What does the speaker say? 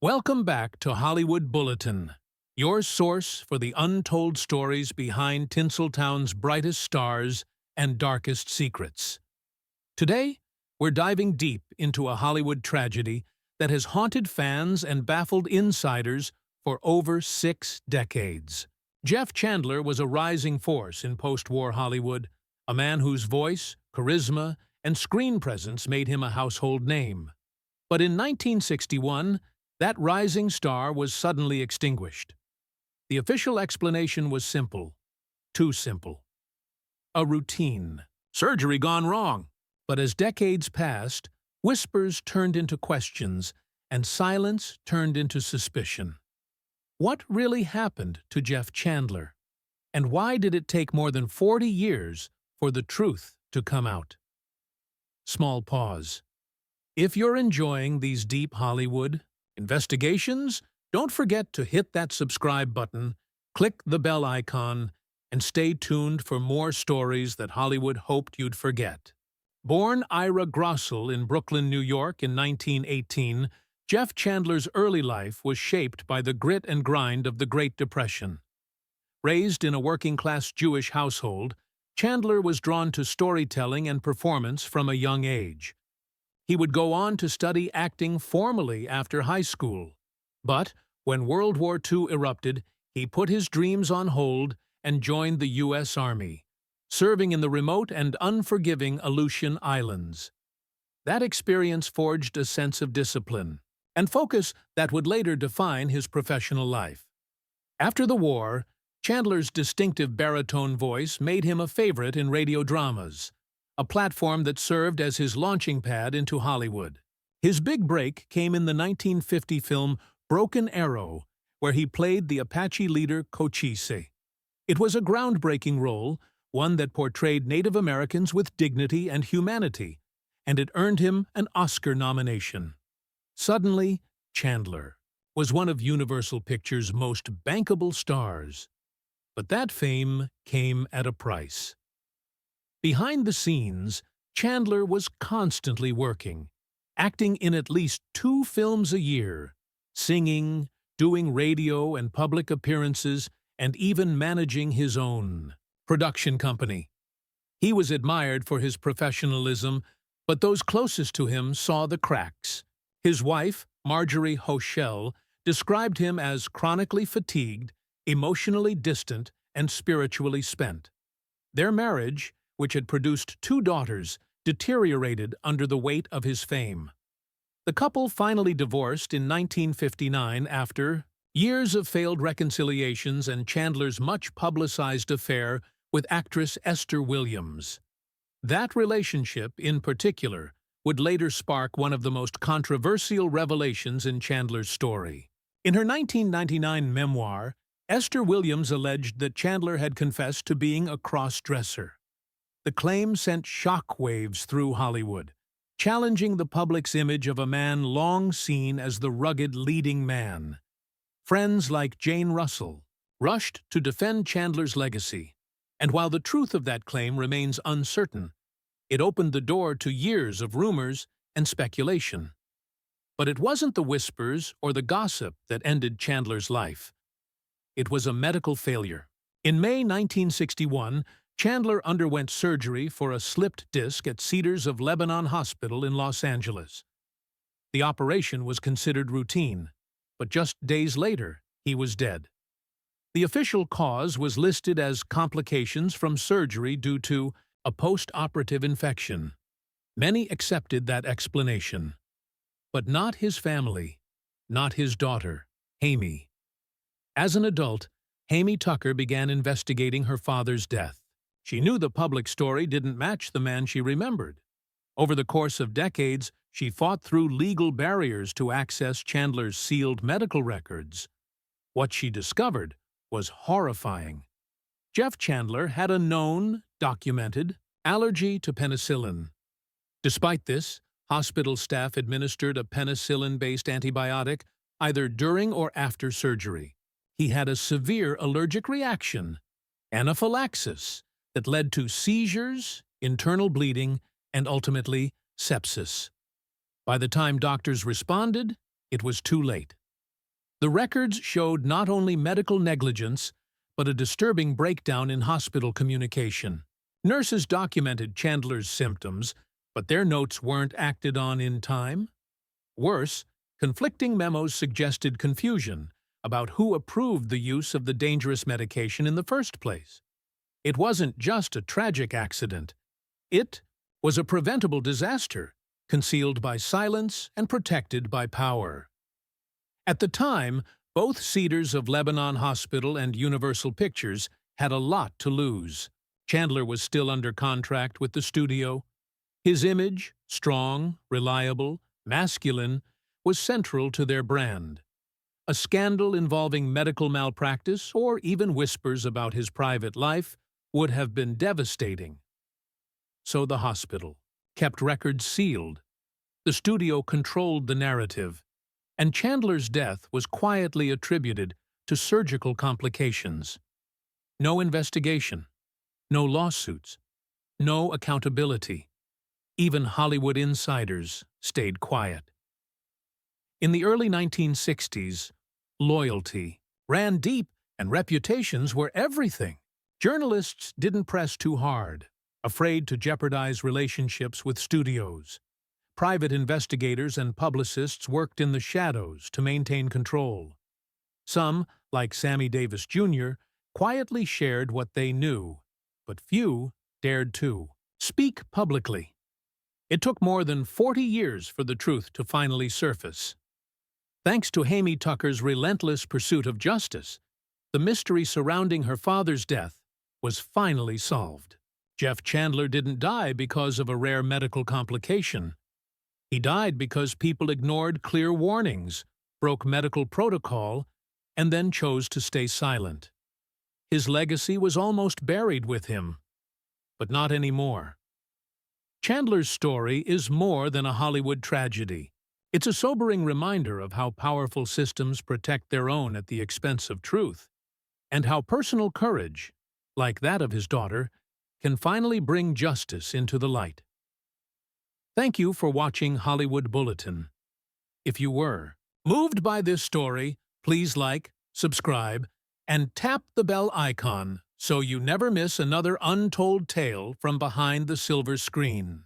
Welcome back to Hollywood Bulletin, your source for the untold stories behind Tinseltown's brightest stars and darkest secrets. Today, we're diving deep into a Hollywood tragedy that has haunted fans and baffled insiders for over 6 decades. Jeff Chandler was a rising force in post-war Hollywood, a man whose voice, charisma, and screen presence made him a household name. But in 1961, that rising star was suddenly extinguished. The official explanation was simple. Too simple. A routine. Surgery gone wrong. But as decades passed, whispers turned into questions, and silence turned into suspicion. What really happened to Jeff Chandler? And why did it take more than 40 years for the truth to come out? Small pause. If you're enjoying these deep Hollywood investigations, don't forget to hit that subscribe button, click the bell icon, and stay tuned for more stories that Hollywood hoped you'd forget. Born Ira Grossel in Brooklyn, New York in 1918, Jeff Chandler's early life was shaped by the grit and grind of the Great Depression. Raised in a working-class Jewish household, Chandler was drawn to storytelling and performance from a young age. He would go on to study acting formally after high school. But when World War II erupted, he put his dreams on hold and joined the U.S. Army, serving in the remote and unforgiving Aleutian Islands. That experience forged a sense of discipline and focus that would later define his professional life. After the war, Chandler's distinctive baritone voice made him a favorite in radio dramas, a platform that served as his launching pad into Hollywood. His big break came in the 1950 film Broken Arrow, where he played the Apache leader Cochise. It was a groundbreaking role, one that portrayed Native Americans with dignity and humanity, and it earned him an Oscar nomination. Suddenly, Chandler was one of Universal Pictures' most bankable stars. But that fame came at a price. Behind the scenes, Chandler was constantly working, acting in at least 2 films a year, singing, doing radio and public appearances, and even managing his own production company. He was admired for his professionalism, but those closest to him saw the cracks. His wife, Marjorie Hochel, described him as chronically fatigued, emotionally distant, and spiritually spent. Their marriage, which had produced 2 daughters, deteriorated under the weight of his fame. The couple finally divorced in 1959 after years of failed reconciliations and Chandler's much-publicized affair with actress Esther Williams. That relationship, in particular, would later spark one of the most controversial revelations in Chandler's story. In her 1999 memoir, Esther Williams alleged that Chandler had confessed to being a cross-dresser. The claim sent shockwaves through Hollywood, challenging the public's image of a man long seen as the rugged leading man. Friends like Jane Russell rushed to defend Chandler's legacy, and while the truth of that claim remains uncertain, it opened the door to years of rumors and speculation. But it wasn't the whispers or the gossip that ended Chandler's life. It was a medical failure. In May 1961, Chandler underwent surgery for a slipped disc at Cedars of Lebanon Hospital in Los Angeles. The operation was considered routine, but just days later, he was dead. The official cause was listed as complications from surgery due to a post-operative infection. Many accepted that explanation, but not his family, not his daughter, Hamie. As an adult, Hamie Tucker began investigating her father's death. She knew the public story didn't match the man she remembered. Over the course of decades, she fought through legal barriers to access Chandler's sealed medical records. What she discovered was horrifying. Jeff Chandler had a known, documented, allergy to penicillin. Despite this, hospital staff administered a penicillin-based antibiotic either during or after surgery. He had a severe allergic reaction, anaphylaxis, that led to seizures, internal bleeding, and ultimately sepsis. By the time doctors responded, it was too late. The records showed not only medical negligence, but a disturbing breakdown in hospital communication. Nurses documented Chandler's symptoms, but their notes weren't acted on in time. Worse, conflicting memos suggested confusion about who approved the use of the dangerous medication in the first place. It wasn't just a tragic accident. It was a preventable disaster, concealed by silence and protected by power. At the time, both Cedars of Lebanon Hospital and Universal Pictures had a lot to lose. Chandler was still under contract with the studio. His image, strong, reliable, masculine, was central to their brand. A scandal involving medical malpractice or even whispers about his private life would have been devastating. So the hospital kept records sealed. The studio controlled the narrative, and Chandler's death was quietly attributed to surgical complications. No investigation, no lawsuits, no accountability. Even Hollywood insiders stayed quiet. In the early 1960s, loyalty ran deep and reputations were everything. Journalists didn't press too hard, afraid to jeopardize relationships with studios. Private investigators and publicists worked in the shadows to maintain control. Some, like Sammy Davis Jr., quietly shared what they knew, but few dared to speak publicly. It took more than 40 years for the truth to finally surface. Thanks to Amy Tucker's relentless pursuit of justice, the mystery surrounding her father's death was finally solved. Jeff Chandler didn't die because of a rare medical complication. He died because people ignored clear warnings, broke medical protocol, and then chose to stay silent. His legacy was almost buried with him, but not anymore. Chandler's story is more than a Hollywood tragedy. It's a sobering reminder of how powerful systems protect their own at the expense of truth, and how personal courage, like that of his daughter, can finally bring justice into the light. Thank you for watching Hollywood Bulletin. If you were moved by this story, please like, subscribe, and tap the bell icon so you never miss another untold tale from behind the silver screen.